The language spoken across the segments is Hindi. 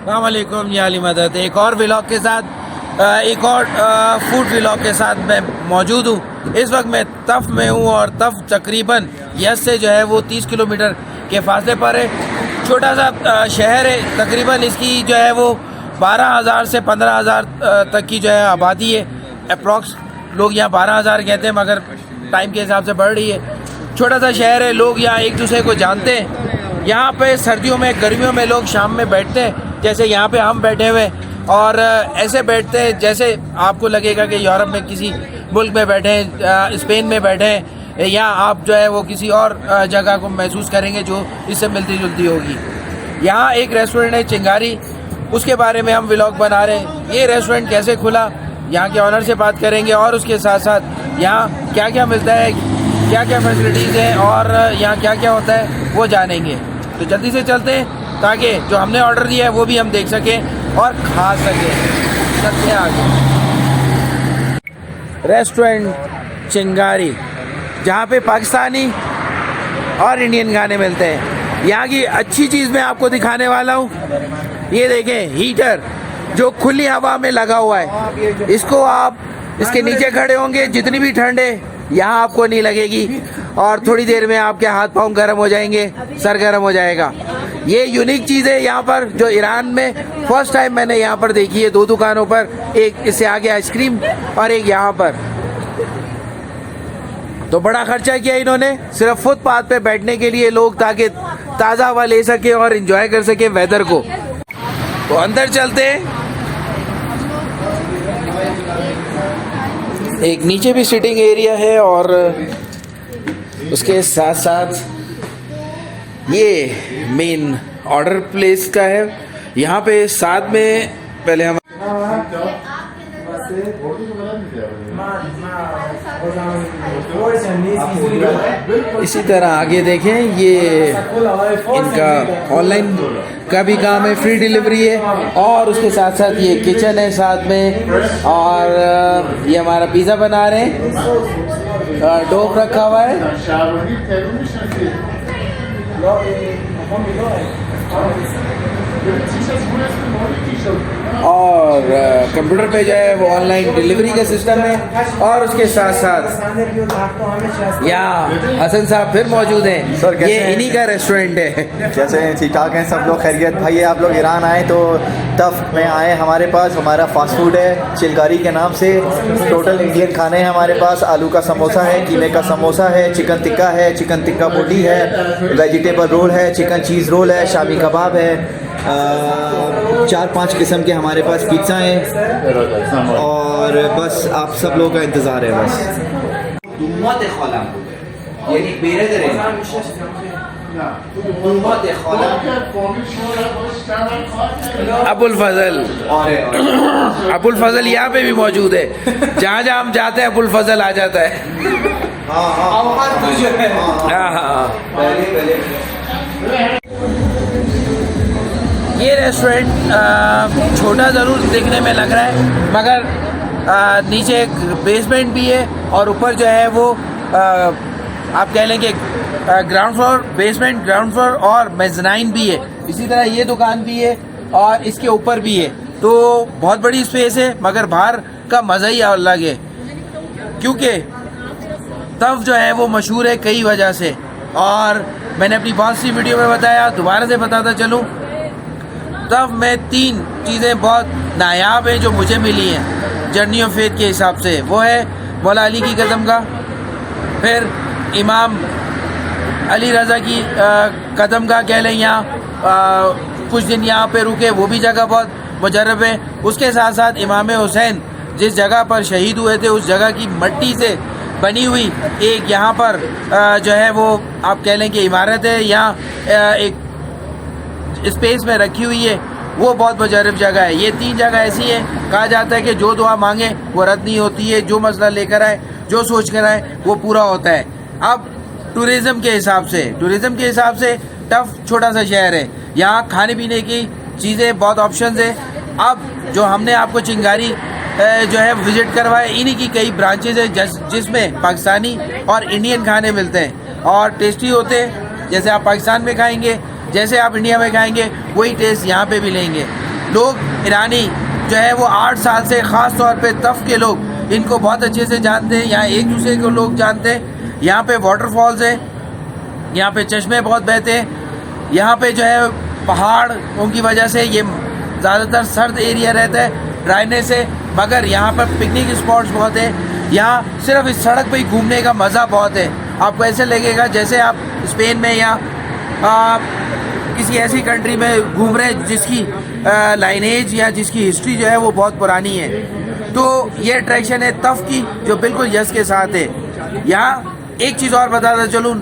अस्सलाम वालेकुम, ये अली मदद एक और व्लॉग के साथ, एक और फूड व्लॉग के साथ मैं मौजूद हूँ। इस वक्त मैं तफ में हूँ और तफ तकरीबन यस से जो है वो 30 किलोमीटर के फासले पर है। छोटा सा शहर है, तकरीबन इसकी जो है वो 12,000 से 15,000 तक की जो है आबादी है। अप्रॉक्स लोग यहाँ 12,000 कहते हैं, मगर टाइम के हिसाब से बढ़ रही है। छोटा सा शहर है, लोग यहाँ एक दूसरे को जानते हैं। यहाँ पे सर्दियों में, गर्मियों में लोग शाम में बैठते हैं, जैसे यहाँ पे हम बैठे हुए, और ऐसे बैठते हैं जैसे आपको लगेगा कि यूरोप में किसी मुल्क में बैठे हैं, स्पेन में बैठे हैं, या आप जो है वो किसी और जगह को महसूस करेंगे जो इससे मिलती जुलती होगी। यहाँ एक रेस्टोरेंट है चिंगारी, उसके बारे में हम व्लॉग बना रहे हैं। ये रेस्टोरेंट कैसे खुला, यहाँ के ऑनर से बात करेंगे, और उसके साथ साथ यहाँ क्या क्या मिलता है, क्या क्या फैसिलिटीज़ हैं, और यहाँ क्या क्या होता है वो जानेंगे। तो जल्दी से चलते हैं ताकि जो हमने ऑर्डर दिया है वो भी हम देख सकें और खा सकें। चलते हैं आगे। रेस्टोरेंट चिंगारी, जहाँ पे पाकिस्तानी और इंडियन खाने मिलते हैं। यहाँ की अच्छी चीज़ मैं आपको दिखाने वाला हूँ। ये देखें, हीटर जो खुली हवा में लगा हुआ है। इसको आप इसके नीचे खड़े होंगे, जितनी भी ठंड है यहाँ आपको नहीं लगेगी, और थोड़ी देर में आपके हाथ पाँव गर्म हो जाएंगे, सर गर्म हो जाएगा। ये यूनिक चीज़ है यहाँ पर, जो ईरान में फर्स्ट टाइम मैंने यहाँ पर देखी है। 2 दुकानों पर, एक इससे आगे आइसक्रीम और एक यहाँ पर। तो बड़ा खर्चा किया इन्होंने सिर्फ फुटपाथ पे बैठने के लिए लोग, ताकि ताज़ा हवा ले सके और एंजॉय कर सके वेदर को। तो अंदर चलते हैं। एक नीचे भी सिटिंग एरिया है, और उसके साथ साथ ये मेन ऑर्डर प्लेस का है। यहाँ पे साथ में पहले हम इसी तरह आगे देखें, ये इनका ऑनलाइन का भी काम है, फ्री डिलीवरी है, और उसके साथ साथ ये किचन है साथ में। और ये हमारा पिज़्ज़ा बना रहे हैं, डो रखा हुआ है, और कंप्यूटर पे जो है वो ऑनलाइन डिलीवरी का सिस्टम है। और उसके साथ साथ यहाँ हसन साहब फिर मौजूद हैं। सर, ये इन्हीं का रेस्टोरेंट है। कैसे हैं? ठीक ठाक हैं सब लोग? खैरियत? भाई आप लोग ईरान आए तो तफ में आए। हमारे पास हमारा फास्ट फूड है चिलकारी के नाम से। टोटल इंडियन खाने हैं हमारे पास। आलू का समोसा है, कीमे का समोसा है, चिकन टिक्का है, चिकन टिक्का बोटी है, वेजिटेबल रोल है, चिकन चीज़ रोल है, शामी कबाब है, 4-5 किस्म के हमारे पास पिज़्ज़ा हैं, और बस आप सब लोगों का इंतज़ार है बस। अबुल फजल यहाँ पे भी मौजूद है। जहाँ जहाँ हम जाते हैं अबुल फजल आ जाता है। ये रेस्टोरेंट छोटा ज़रूर दिखने में लग रहा है, मगर नीचे एक बेसमेंट भी है, और ऊपर जो है वो आप कह लें कि ground floor, basement, ground floor और मेज़नाइन भी है। इसी तरह ये दुकान भी है और इसके ऊपर भी है। तो बहुत बड़ी स्पेस है, मगर बाहर का मज़ा ही अलग है, क्योंकि तफ जो है वो मशहूर है कई वजह से। और मैंने अपनी बहुत सी वीडियो में बताया, दोबारा से बताता चलूँ, तफ में 3 चीज़ें बहुत नायाब हैं जो मुझे मिली हैं जर्नी ऑफ फेथ के हिसाब से। वो है मौला अली की कदम का, फिर इमाम अली रज़ा की कदम का कह लें। यहाँ कुछ दिन यहाँ पे रुके, वो भी जगह बहुत मुजरब है। उसके साथ साथ इमाम हुसैन जिस जगह पर शहीद हुए थे, उस जगह की मट्टी से बनी हुई एक यहाँ पर जो है वो आप कह लें कि इमारत है, यहाँ एक स्पेस में रखी हुई है, वो बहुत मुजरब जगह है। ये 3 जगह ऐसी हैं, कहा जाता है कि जो दुआ मांगे वो रद्द नहीं होती है, जो मसला लेकर आए, जो सोच कर आए वो पूरा होता है। अब टूरिज़्म के हिसाब से टफ छोटा सा शहर है, यहाँ खाने पीने की चीज़ें बहुत ऑप्शंस है। अब जो हमने आपको चिंगारी जो है विज़िट करवाए, इन्हीं की कई ब्रांचेज है जिसमें पाकिस्तानी और इंडियन खाने मिलते हैं और टेस्टी होते हैं। जैसे आप पाकिस्तान में खाएंगे, जैसे आप इंडिया में खाएंगे, वही टेस्ट यहाँ पे भी लेंगे। लोग ईरानी जो है वो 8 साल से ख़ास तौर पे तफ के लोग इनको बहुत अच्छे से जानते हैं। यहाँ एक दूसरे को लोग जानते हैं। यहाँ पे वाटरफॉल्स है, यहाँ पे चश्मे बहुत बहते हैं। यहाँ पे जो है पहाड़ों की वजह से ये ज़्यादातर सर्द एरिया रहता है ड्राइनेस से, मगर यहाँ पर पिकनिक स्पॉट्स बहुत है। यहाँ सिर्फ इस सड़क पे ही घूमने का मज़ा बहुत है। आपको ऐसे लगेगा जैसे आप स्पेन में या किसी ऐसी कंट्री में घूम रहे हैं जिसकी लाइनेज या जिसकी हिस्ट्री जो है वो बहुत पुरानी है। तो ये अट्रैक्शन है तफ की जो बिल्कुल यस के साथ है। यहाँ एक चीज़ और बताता चलूँ,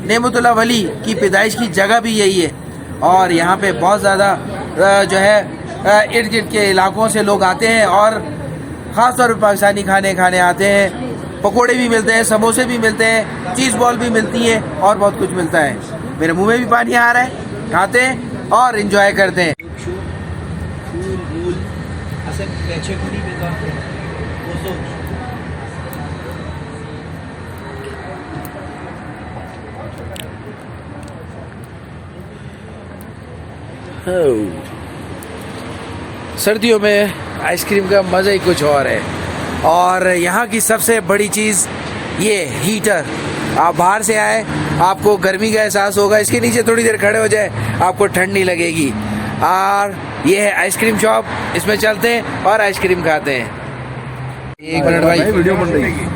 नेमतुल्लाह वली की पैदाइश की जगह भी यही है और यहाँ पे बहुत ज़्यादा जो है इर्द गिर्द के इलाकों से लोग आते हैं और ख़ास तौर पर पाकिस्तानी खाने खाने आते हैं। पकोड़े भी मिलते हैं, समोसे भी मिलते हैं, चीज़ बॉल भी मिलती है और बहुत कुछ मिलता है। मेरे मुंह में भी पानी आ रहा है। खाते हैं और इंजॉय करते हैं। सर्दियों में आइसक्रीम का मज़ा ही कुछ और है और यहाँ की सबसे बड़ी चीज़ ये हीटर। आप बाहर से आए, आपको गर्मी का एहसास होगा, इसके नीचे थोड़ी देर खड़े हो जाए आपको ठंड नहीं लगेगी। और ये है आइसक्रीम शॉप, इसमें चलते हैं और आइसक्रीम खाते हैं। एक मिनट भाई, वीडियो बन रही है।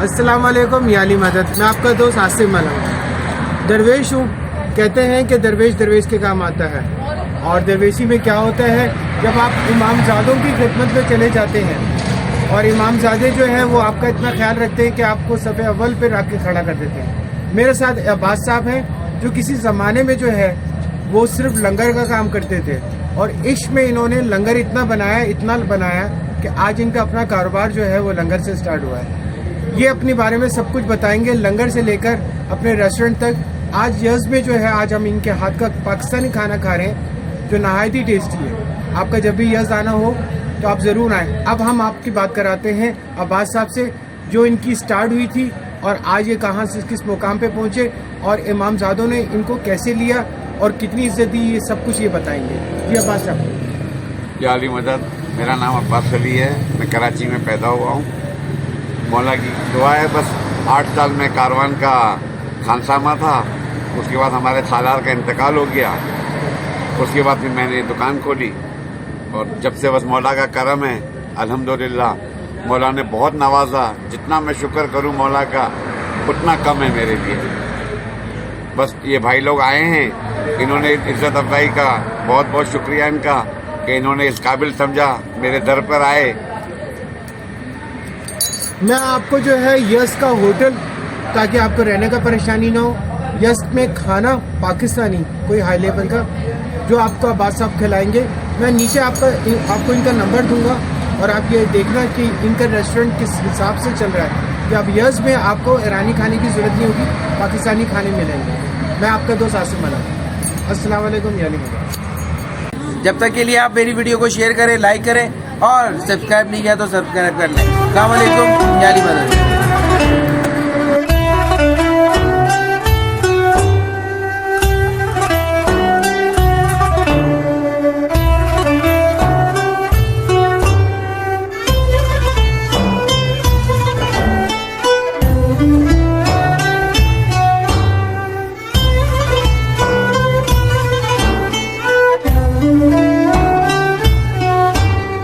अस्सलाम वालेकुम, याली मदद। मैं आपका दोस्त आसिफ मलंग दरवेश हूँ। कहते हैं कि दरवेश दरवेश के काम आता है और दरवेशी में क्या होता है, जब आप इमामजादों की खिदमत में चले जाते हैं और इमामजादे जो हैं वो आपका इतना ख्याल रखते हैं कि आपको सफ़े अव्वल पर रख के खड़ा कर देते हैं। मेरे साथ अब्बास साहब हैं जो किसी ज़माने में जो है वो सिर्फ लंगर का काम करते थे और इश्क में इन्होंने लंगर इतना बनाया कि आज इनका अपना कारोबार जो है वो लंगर से स्टार्ट हुआ है। ये अपने बारे में सब कुछ बताएंगे, लंगर से लेकर अपने रेस्टोरेंट तक। आज यज़ में जो है आज हम इनके हाथ का पाकिस्तानी खाना खा रहे हैं जो नहायत ही टेस्टी है। आपका जब भी यज़ आना हो तो आप ज़रूर आएँ। अब हम आपकी बात कराते हैं अब्बास साहब से, जो इनकी स्टार्ट हुई थी और आज ये कहाँ से किस मुकाम पे पहुँचे और इमामजादों ने इनको कैसे लिया और कितनी इज्जत दी, ये सब कुछ ये बताएंगे। जी अब्बास साहब। याली मदद। मेरा नाम अब्बास अली है, मैं कराची में पैदा हुआ हूँ। मौला की दुआ है, बस 8 साल में कारवान का खानसामा था। उसके बाद हमारे सालार का इंतकाल हो गया। उसके बाद फिर मैंने दुकान खोली और जब से बस मौला का करम है, अल्हम्दुलिल्लाह मौला ने बहुत नवाजा। जितना मैं शुक्र करूं मौला का उतना कम है मेरे लिए। बस ये भाई लोग आए हैं, इन्होंने इज़्ज़त अफजाई का बहुत बहुत शुक्रिया इनका कि इन्होंने इस काबिल समझा, मेरे दर पर आए। मैं आपको जो है यस का होटल, ताकि आपको रहने का परेशानी ना हो, यस में खाना पाकिस्तानी कोई हाई लेवल का जो आपको अब्बास साहब खिलाएंगे। मैं नीचे आपको इनका नंबर दूंगा और आप ये देखना कि इनका रेस्टोरेंट किस हिसाब से चल रहा है कि अब यस में आपको ईरानी खाने की ज़रूरत नहीं होगी, पाकिस्तानी खाने मिलेंगे। मैं आपका दोस्त आसिफ मलंग। अस्सलाम वालेकुम याली मदद। जब तक के लिए आप मेरी वीडियो को शेयर करें, लाइक करें और सब्सक्राइब नहीं किया तो सब्सक्राइब कर लें। अस्सलाम वालेकुम, याली मदद।